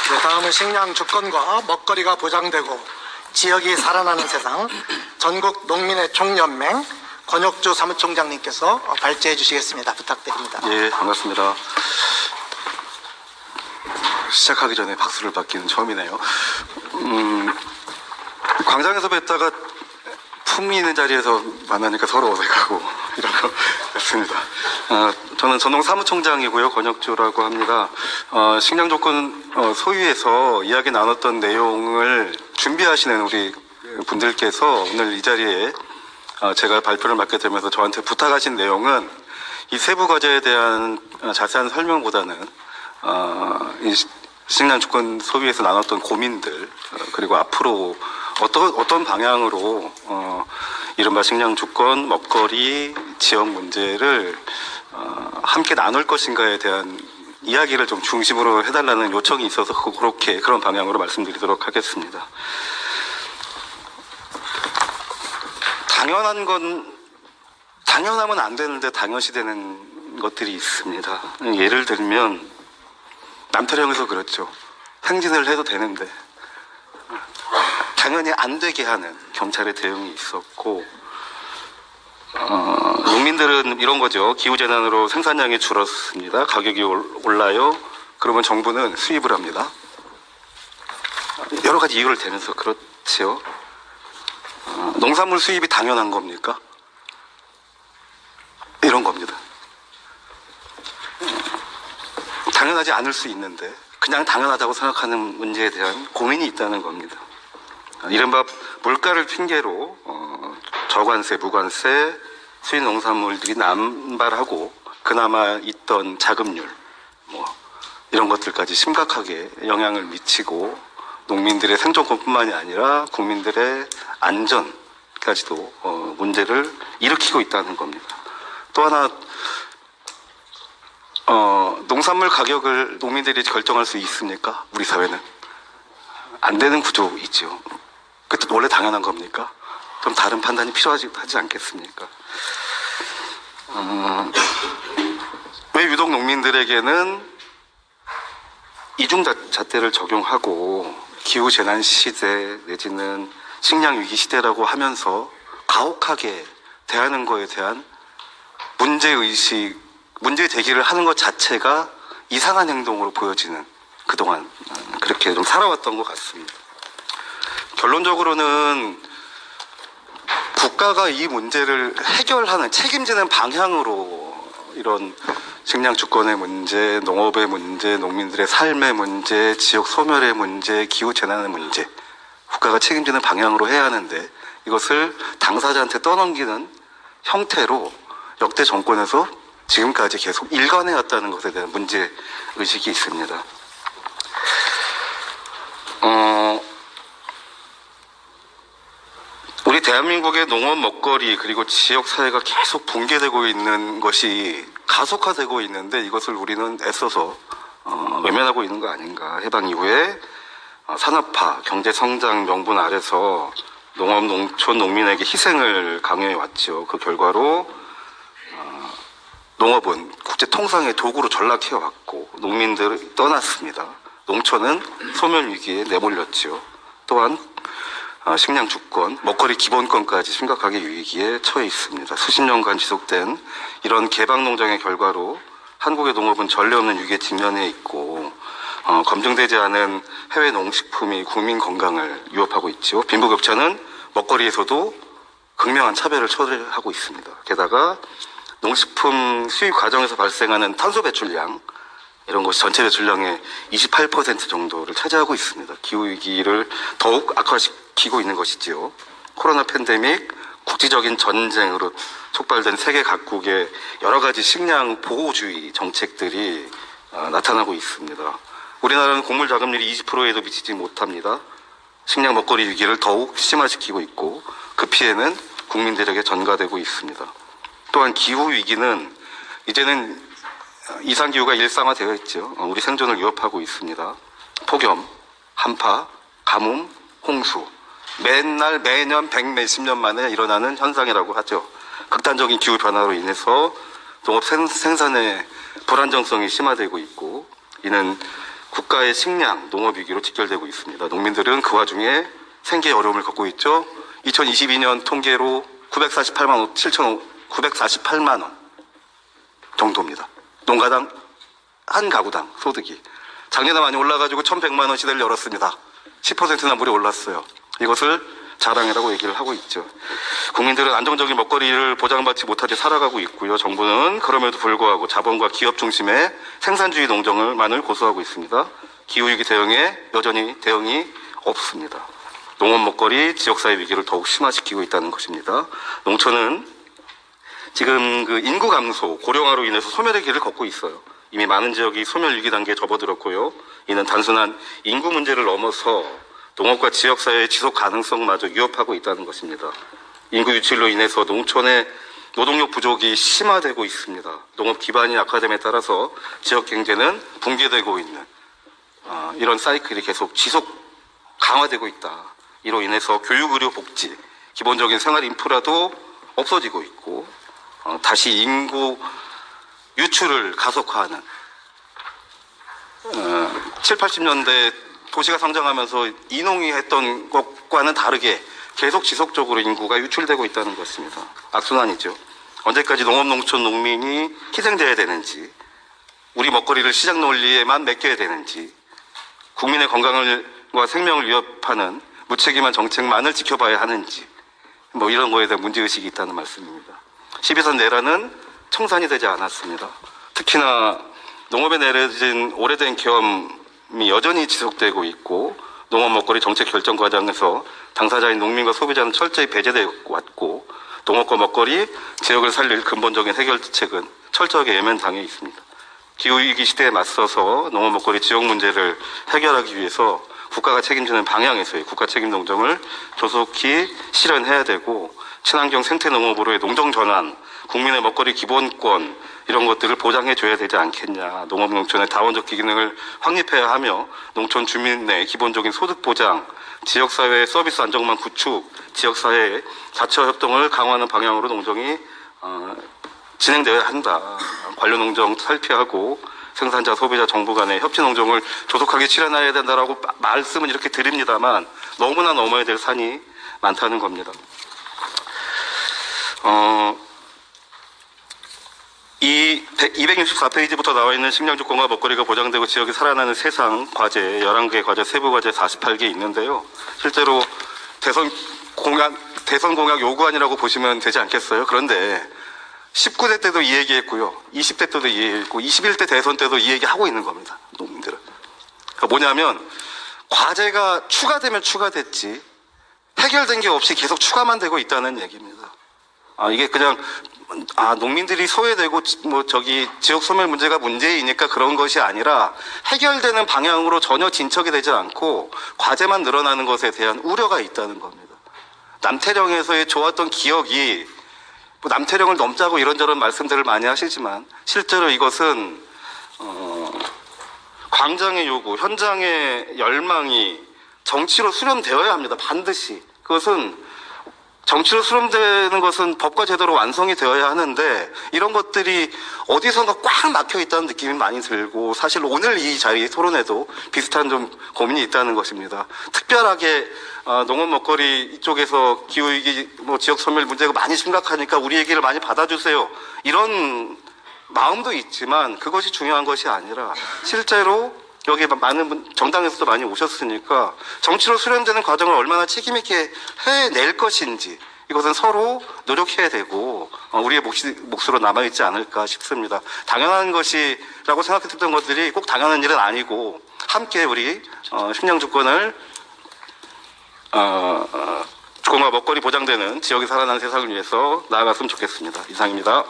네, 다음은 식량 주권과 먹거리가 보장되고 지역이 살아나는 세상 전국 농민의 총연맹 권혁주 사무총장님께서 발제해 주시겠습니다. 부탁드립니다. 예, 반갑습니다. 시작하기 전에 박수를 받기는 처음이네요. 광장에서 뵀다가 품위 있는 자리에서 만나니까 서로 어색하고 이런 것 같습니다. 저는 전농 사무총장이고요. 권혁주라고 합니다. 식량 조건 소위에서 이야기 나눴던 내용을 준비하시는 우리 분들께서 오늘 이 자리에 제가 발표를 맡게 되면서 저한테 부탁하신 내용은 이 세부 과제에 대한 자세한 설명보다는 이 식량 주권 소위에서 나눴던 고민들 그리고 앞으로 어떤 방향으로 이른바 식량 주권, 먹거리, 지역 문제를 함께 나눌 것인가에 대한 이야기를 좀 중심으로 해달라는 요청이 있어서 그런 방향으로 말씀드리도록 하겠습니다. 당연하면 안 되는데 당연시 되는 것들이 있습니다. 예를 들면 남태령에서 그렇죠. 행진을 해도 되는데 당연히 안 되게 하는 경찰의 대응이 있었고, 농민들은 이런 거죠. 기후재난으로 생산량이 줄었습니다. 가격이 올라요. 그러면 정부는 수입을 합니다. 여러 가지 이유를 대면서 그렇지요. 농산물 수입이 당연한 겁니까? 이런 겁니다. 당연하지 않을 수 있는데 그냥 당연하다고 생각하는 문제에 대한 고민이 있다는 겁니다. 이른바 물가를 핑계로 저관세, 무관세, 수입 농산물들이 남발하고 그나마 있던 자급률 이런 것들까지 심각하게 영향을 미치고 농민들의 생존권뿐만이 아니라 국민들의 안전까지도 문제를 일으키고 있다는 겁니다. 또 하나 농산물 가격을 농민들이 결정할 수 있습니까? 우리 사회는 안 되는 구조이죠. 그것도 원래 당연한 겁니까? 좀 다른 판단이 필요하지 않겠습니까? 왜 유독 농민들에게는 이중잣대를 적용하고 기후재난 시대 내지는 식량위기 시대라고 하면서 가혹하게 대하는 거에 대한 문제의식, 문제 제기를 하는 것 자체가 이상한 행동으로 보여지는 그동안 그렇게 좀 살아왔던 것 같습니다. 결론적으로는 국가가 이 문제를 해결하는 책임지는 방향으로 이런 식량 주권의 문제, 농업의 문제, 농민들의 삶의 문제, 지역 소멸의 문제, 기후 재난의 문제 국가가 책임지는 방향으로 해야 하는데 이것을 당사자한테 떠넘기는 형태로 역대 정권에서 지금까지 계속 일관해왔다는 것에 대한 문제의식이 있습니다. 우리 대한민국의 농업 먹거리 그리고 지역 사회가 계속 붕괴되고 있는 것이 가속화되고 있는데 이것을 우리는 애써서 외면하고 있는 거 아닌가. 해방 이후에 산업화, 경제성장 명분 아래서 농업, 농촌, 농민에게 희생을 강요해 왔죠. 그 결과로 농업은 국제 통상의 도구로 전락해 왔고 농민들이 떠났습니다. 농촌은 소멸 위기에 내몰렸죠. 또한 식량 주권, 먹거리 기본권까지 심각하게 위기에 처해 있습니다. 수십 년간 지속된 이런 개방 농장의 결과로 한국의 농업은 전례 없는 위기에 직면해 있고 검증되지 않은 해외 농식품이 국민 건강을 위협하고 있죠. 빈부격차는 먹거리에서도 극명한 차별을 초래하고 있습니다. 게다가 농식품 수입 과정에서 발생하는 탄소 배출량 이런 것이 전체 배출량의 28% 정도를 차지하고 있습니다. 기후위기를 더욱 악화시키고 있는 것이지요. 코로나 팬데믹, 국제적인 전쟁으로 촉발된 세계 각국의 여러 가지 식량 보호주의 정책들이 나타나고 있습니다. 우리나라는 곡물 자급률이 20%에도 미치지 못합니다. 식량 먹거리 위기를 더욱 심화시키고 있고 그 피해는 국민들에게 전가되고 있습니다. 또한 기후위기는 이제는 이상기후가 일상화되어 있죠. 우리 생존을 위협하고 있습니다. 폭염, 한파, 가뭄, 홍수 매년 100몇십 년 만에 일어나는 현상이라고 하죠. 극단적인 기후변화로 인해서 농업 생산의 불안정성이 심화되고 있고 이는 국가의 식량, 농업 위기로 직결되고 있습니다. 농민들은 그 와중에 생계의 어려움을 겪고 있죠. 2022년 통계로 948만 원 정도입니다. 농가당 한 가구당 소득이. 작년에 많이 올라가지고 1,100만 원 시대를 열었습니다. 10%나 무려 올랐어요. 이것을 자랑이라고 얘기를 하고 있죠. 국민들은 안정적인 먹거리를 보장받지 못하게 살아가고 있고요. 정부는 그럼에도 불구하고 자본과 기업 중심의 생산주의 농정을만을 고수하고 있습니다. 기후위기 대응에 여전히 대응이 없습니다. 농업 먹거리 지역사회 위기를 더욱 심화시키고 있다는 것입니다. 농촌은 지금 그 인구 감소, 고령화로 인해서 소멸의 길을 걷고 있어요. 이미 많은 지역이 소멸 위기 단계에 접어들었고요. 이는 단순한 인구 문제를 넘어서 농업과 지역사회의 지속 가능성마저 위협하고 있다는 것입니다. 인구 유출로 인해서 농촌의 노동력 부족이 심화되고 있습니다. 농업 기반이 약화됨에 따라서 지역 경제는 붕괴되고 있는 이런 사이클이 계속 지속 강화되고 있다. 이로 인해서 교육, 의료, 복지, 기본적인 생활 인프라도 없어지고 있고 다시 인구 유출을 가속화하는 7, 80년대 도시가 성장하면서 인홍이 했던 것과는 다르게 계속 지속적으로 인구가 유출되고 있다는 것입니다. 악순환이죠. 언제까지 농업, 농촌, 농민이 희생돼야 되는지, 우리 먹거리를 시장 논리에만 맡겨야 되는지, 국민의 건강과 생명을 위협하는 무책임한 정책만을 지켜봐야 하는지, 뭐 이런 거에 대한 문제의식이 있다는 말씀입니다. 12선 내란은 청산이 되지 않았습니다. 특히나 농업에 내려진 오래된 계엄이 여전히 지속되고 있고 농업 먹거리 정책 결정 과정에서 당사자인 농민과 소비자는 철저히 배제되어 왔고 농업과 먹거리 지역을 살릴 근본적인 해결책은 철저하게 외면당해 있습니다. 기후위기 시대에 맞서서 농업 먹거리 지역 문제를 해결하기 위해서 국가가 책임지는 방향에서의 국가 책임 농정을 조속히 실현해야 되고 친환경 생태 농업으로의 농정 전환, 국민의 먹거리 기본권 이런 것들을 보장해 줘야 되지 않겠냐. 농업 농촌의 다원적 기능을 확립해야 하며 농촌 주민의 기본적인 소득 보장, 지역사회의 서비스 안정망 구축, 지역사회의 자처 협동을 강화하는 방향으로 농정이 진행되어야 한다. 관련 농정 살피하고 생산자, 소비자, 정부 간의 협치 농정을 조속하게 실현해야 된다라고 말씀은 이렇게 드립니다만 너무나 넘어야 될 산이 많다는 겁니다. 이 264페이지부터 나와 있는 식량주권과 먹거리가 보장되고 지역이 살아나는 세상 과제 11개 과제, 세부 과제 48개 있는데요. 실제로 대선 공약 요구안이라고 보시면 되지 않겠어요? 그런데 19대 때도 이 얘기했고요. 20대 때도 이 얘기했고 21대 대선 때도 이 얘기하고 있는 겁니다. 농민들은. 그러니까 뭐냐면 과제가 추가되면 추가됐지 해결된 게 없이 계속 추가만 되고 있다는 얘기입니다. 이게 그냥 농민들이 소외되고 지역 소멸 문제가 문제이니까 그런 것이 아니라 해결되는 방향으로 전혀 진척이 되지 않고 과제만 늘어나는 것에 대한 우려가 있다는 겁니다. 남태령에서의 좋았던 기억이 남태령을 넘자고 이런저런 말씀들을 많이 하시지만 실제로 이것은 광장의 요구, 현장의 열망이 정치로 수렴되어야 합니다. 반드시. 그것은 정치로 수렴되는 것은 법과 제도로 완성이 되어야 하는데 이런 것들이 어디선가 꽉 막혀 있다는 느낌이 많이 들고 사실 오늘 이 자리 토론에도 비슷한 좀 고민이 있다는 것입니다. 특별하게 농업 먹거리 이쪽에서 기후위기 지역 소멸 문제가 많이 심각하니까 우리 얘기를 많이 받아주세요. 이런 마음도 있지만 그것이 중요한 것이 아니라 실제로 여기 많은 정당에서도 많이 오셨으니까 정치로 수렴되는 과정을 얼마나 책임 있게 해낼 것인지 이것은 서로 노력해야 되고 우리의 몫으로 남아있지 않을까 싶습니다. 당연한 것이라고 생각했던 것들이 꼭 당연한 일은 아니고 함께 우리 식량주권을 주권과 먹거리 보장되는 지역이 살아나는 세상을 위해서 나아갔으면 좋겠습니다. 이상입니다.